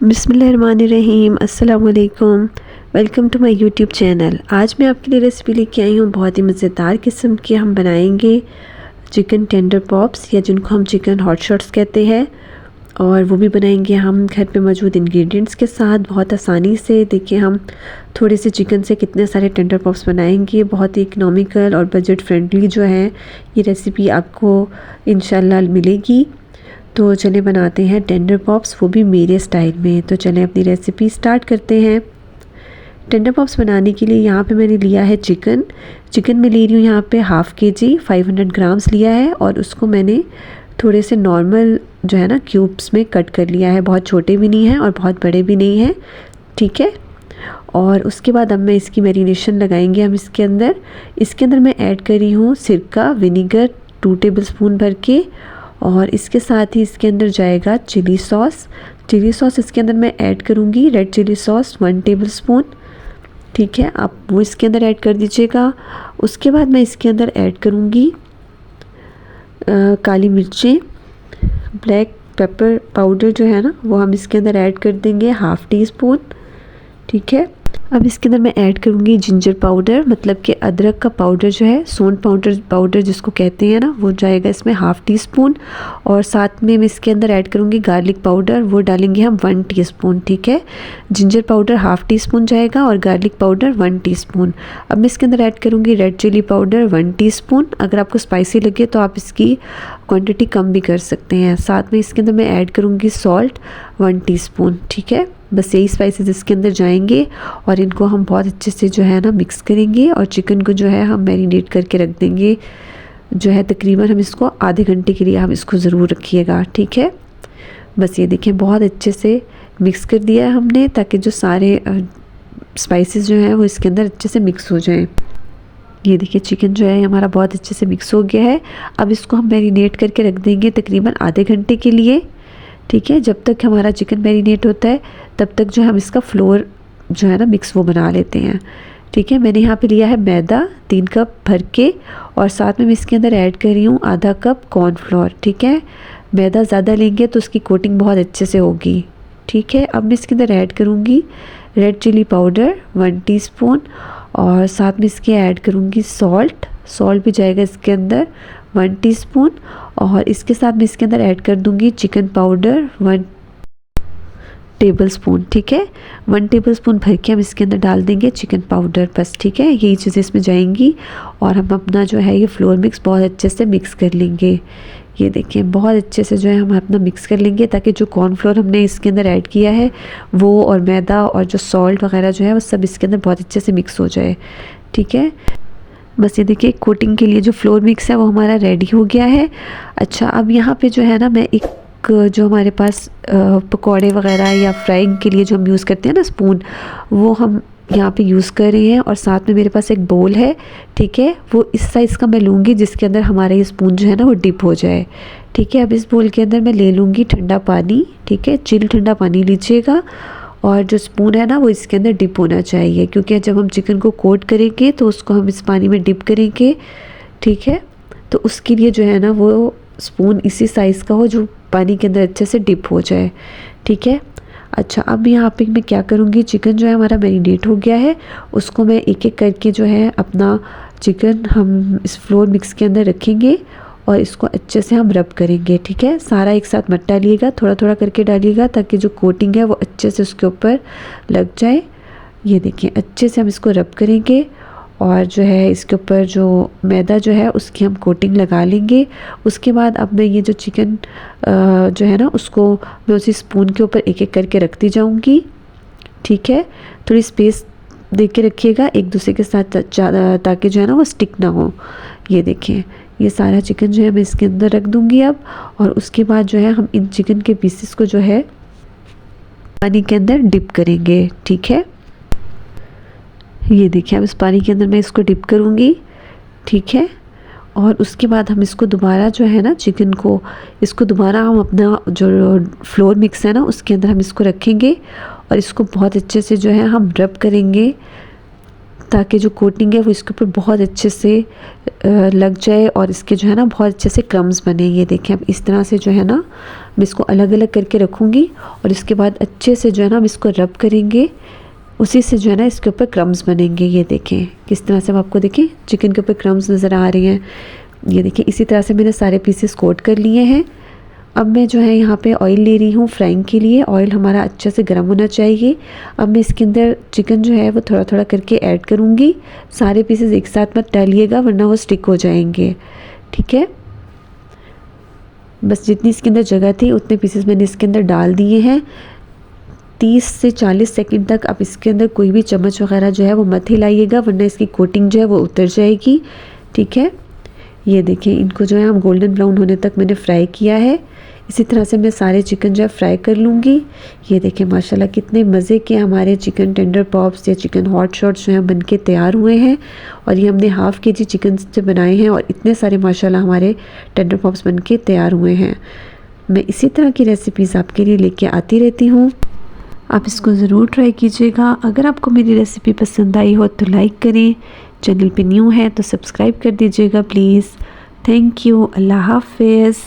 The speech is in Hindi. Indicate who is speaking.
Speaker 1: बिस्मिल्लाहिर्रहमानिर्रहीम, अस्सलाम वालेकुम। Welcome to my YouTube channel. आज मैं आपके लिए रेसिपी लेके आई हूँ बहुत ही मज़ेदार किस्म की। हम बनाएंगे चिकन टेंडर पॉप्स या जिनको हम चिकन हॉट शॉट्स कहते हैं, और वो भी बनाएंगे हम घर पे मौजूद इंग्रेडिएंट्स के साथ बहुत आसानी से। देखिए हम थोड़े से चिकन से कितने सारे टेंडर पॉप्स बनाएंगे। बहुत ही इकनॉमिकल और बजट फ्रेंडली जो है ये रेसिपी आपको इंशाल्लाह मिलेगी। तो चले बनाते हैं टेंडर पॉप्स, वो भी मेरे स्टाइल में। तो चलें अपनी रेसिपी स्टार्ट करते हैं। टेंडर पॉप्स बनाने के लिए यहाँ पे मैंने लिया है चिकन मैं ले रही हूँ यहाँ पे हाफ़ kg 500 ग्राम्स लिया है, और उसको मैंने थोड़े से नॉर्मल जो है ना क्यूब्स में कट कर लिया है। बहुत छोटे भी नहीं हैं और बहुत बड़े भी नहीं हैं, ठीक है। और उसके बाद अब मैं इसकी मैरिनेशन लगाएंगे हम इसके अंदर मैं ऐड कर रही हूँ सिरका विनीगर 2 टेबलस्पून भर के, और इसके साथ ही इसके अंदर जाएगा चिली सॉस इसके अंदर मैं ऐड करूँगी। रेड चिली सॉस 1 टेबलस्पून, ठीक है, आप वो इसके अंदर ऐड कर दीजिएगा। उसके बाद मैं इसके अंदर ऐड करूँगी काली मिर्चें, ब्लैक पेपर पाउडर जो है ना वो हम इसके अंदर ऐड कर देंगे 1/2 टीस्पून, ठीक है। अब इसके अंदर मैं ऐड करूँगी जिंजर पाउडर, मतलब कि अदरक का पाउडर जो है, सोंठ पाउडर जिसको कहते हैं ना, वो जाएगा इसमें 1/2 टीस्पून। और साथ में मैं इसके अंदर ऐड करूँगी गार्लिक पाउडर, वो डालेंगे हम 1 टीस्पून, ठीक है। जिंजर पाउडर 1/2 टीस्पून जाएगा और गार्लिक पाउडर 1 टीस्पून। अब मैं इसके अंदर ऐड करूँगी रेड चिली पाउडर 1 टीस्पून। अगर आपको स्पाइसी लगे तो आप इसकी क्वान्टिटी कम भी कर सकते हैं। साथ में इसके अंदर मैं ऐड करूँगी सॉल्ट 1 टीस्पून, ठीक है। बस यही स्पाइसेस इसके अंदर जाएंगे और इनको हम बहुत अच्छे से जो है ना मिक्स करेंगे, और चिकन को जो है हम मैरिनेट करके रख देंगे जो है तकरीबन हम इसको आधे घंटे के लिए हम इसको ज़रूर रखिएगा, ठीक है। बस ये देखिए बहुत अच्छे से मिक्स कर दिया है हमने, ताकि जो सारे स्पाइसेस जो हैं वो इसके अंदर अच्छे से मिक्स हो जाएं। ये देखिए चिकन जो है हमारा बहुत अच्छे से मिक्स हो गया है। अब इसको हम मैरिनेट करके रख देंगे तकरीबन आधे घंटे के लिए, ठीक है। जब तक हमारा चिकन मैरिनेट होता है तब तक जो हम इसका फ्लोर जो है ना मिक्स वो बना लेते हैं, ठीक है। मैंने यहाँ पे लिया है मैदा 3 कप भर के, और साथ में मैं इसके अंदर ऐड कर रही हूँ आधा कप कॉर्नफ्लोर, ठीक है। मैदा ज़्यादा लेंगे तो उसकी कोटिंग बहुत अच्छे से होगी, ठीक है। अब मैं इसके अंदर ऐड करूँगी रेड चिली पाउडर 1 टीस्पून, और साथ में इसके ऐड करूँगी सॉल्ट भी जाएगा इसके अंदर 1 टीस्पून, और इसके साथ मैं इसके अंदर ऐड कर दूँगी चिकन पाउडर 1 टेबलस्पून, ठीक है। 1 टेबलस्पून भर के हम इसके अंदर डाल देंगे चिकन पाउडर, बस, ठीक है। यही चीज़ें इसमें जाएंगी और हम अपना जो है ये फ्लोर मिक्स बहुत अच्छे से मिक्स कर लेंगे। ये देखिए बहुत अच्छे से जो है हम अपना मिक्स कर लेंगे, ताकि जो कॉर्नफ्लोर हमने इसके अंदर ऐड किया है वो, और मैदा और जो सॉल्ट वगैरह जो है वो सब इसके अंदर बहुत अच्छे से मिक्स हो जाए, ठीक है। बस ये देखिए कोटिंग के लिए जो फ्लोर मिक्स है वो हमारा रेडी हो गया है। अच्छा, अब यहाँ पे जो है ना मैं एक जो हमारे पास पकौड़े वगैरह या फ्राइंग के लिए जो हम यूज़ करते हैं ना स्पून, वो हम यहाँ पे यूज़ कर रहे हैं। और साथ में मेरे पास एक बोल है, ठीक है, वो इस साइज़ का मैं लूँगी जिसके अंदर हमारा ये स्पून जो है ना वो डिप हो जाए, ठीक है। अब इस बोल के अंदर मैं ले लूँगी ठंडा पानी, ठीक है, चिल ठंडा पानी लीजिएगा, और जो स्पून है ना वो इसके अंदर डिप होना चाहिए, क्योंकि जब हम चिकन को कोट करेंगे तो उसको हम इस पानी में डिप करेंगे, ठीक है। तो उसके लिए जो है ना वो स्पून इसी साइज़ का हो जो पानी के अंदर अच्छे से डिप हो जाए, ठीक है। अच्छा, अब यहाँ पे मैं क्या करूँगी, चिकन जो है हमारा मैरिनेट हो गया है, उसको मैं एक एक करके जो है अपना चिकन हम इस फ्लोर मिक्स के अंदर रखेंगे और इसको अच्छे से हम रब करेंगे, ठीक है। सारा एक साथ मत डालिएगा, थोड़ा थोड़ा करके डालिएगा, ताकि जो कोटिंग है वो अच्छे से उसके ऊपर लग जाए। ये देखिए अच्छे से हम इसको रब करेंगे, और जो है इसके ऊपर जो मैदा जो है उसकी हम कोटिंग लगा लेंगे। उसके बाद अब मैं ये जो चिकन जो है ना उसको मैं उसी स्पून के ऊपर एक एक करके रखती जाऊंगी, ठीक है। थोड़ी स्पेस दे के रखिएगा एक दूसरे के साथ, ताकि जो है ना वो स्टिक ना हो। ये देखिए ये सारा चिकन जो है मैं इसके अंदर रख दूंगी अब, और उसके बाद जो है हम इन चिकन के पीसेस को जो है पानी के अंदर डिप करेंगे, ठीक है। ये देखिए अब इस पानी के अंदर मैं इसको डिप करूँगी, ठीक है। और उसके बाद हम इसको दोबारा जो है ना चिकन को, इसको दोबारा हम अपना जो फ्लोर मिक्स है ना उसके अंदर हम इसको रखेंगे, और इसको बहुत अच्छे से जो है हम रब करेंगे, ताकि जो कोटिंग है वो इसके ऊपर बहुत अच्छे से लग जाए, और इसके जो है ना बहुत अच्छे से क्रम्स बने। ये देखें अब इस तरह से जो है ना मैं इसको अलग अलग करके रखूँगी और इसके बाद अच्छे से जो है ना हम इसको रब करेंगे। उसी से जो है ना इसके ऊपर क्रम्स बनेंगे। ये देखें किस तरह से हम आपको देखें चिकन के ऊपर क्रम्स नज़र आ रहे हैं। ये देखिए इसी तरह से मैंने सारे पीसेस कोट कर लिए हैं। अब मैं जो है यहाँ पे ऑयल ले रही हूँ फ्राइंग के लिए। ऑयल हमारा अच्छे से गर्म होना चाहिए। अब मैं इसके अंदर चिकन जो है वो थोड़ा थोड़ा करके ऐड करूँगी। सारे पीसेस एक साथ मत डालिएगा वरना वो स्टिक हो जाएंगे, ठीक है। बस जितनी इसके अंदर जगह थी उतने पीसेस मैंने इसके अंदर डाल दिए हैं। 30 से 40 सेकंड तक आप इसके अंदर कोई भी चम्मच वगैरह जो है वो मत हिलाइएगा वरना इसकी कोटिंग जो है वो उतर जाएगी, ठीक है। ये देखिए इनको जो है हम गोल्डन ब्राउन होने तक मैंने फ्राई किया है। इसी तरह से मैं सारे चिकन जो है फ्राई कर लूँगी। ये देखिए माशाल्लाह कितने मज़े के हमारे चिकन टेंडर पॉप्स या चिकन हॉट शॉट्स जो हैं बन के तैयार हुए हैं। और ये हमने हाफ़ kg चिकन से बनाए हैं और इतने सारे माशाल्लाह हमारे टेंडर पॉप्स बन के तैयार हुए हैं। मैं इसी तरह की रेसिपीज़ आपके लिए लेके आती रहती हूँ, आप इसको ज़रूर ट्राई कीजिएगा। अगर आपको मेरी रेसिपी पसंद आई हो तो लाइक करें, चैनल पे न्यू है तो सब्सक्राइब कर दीजिएगा प्लीज़। Thank you. अल्लाह हाफ़िज़।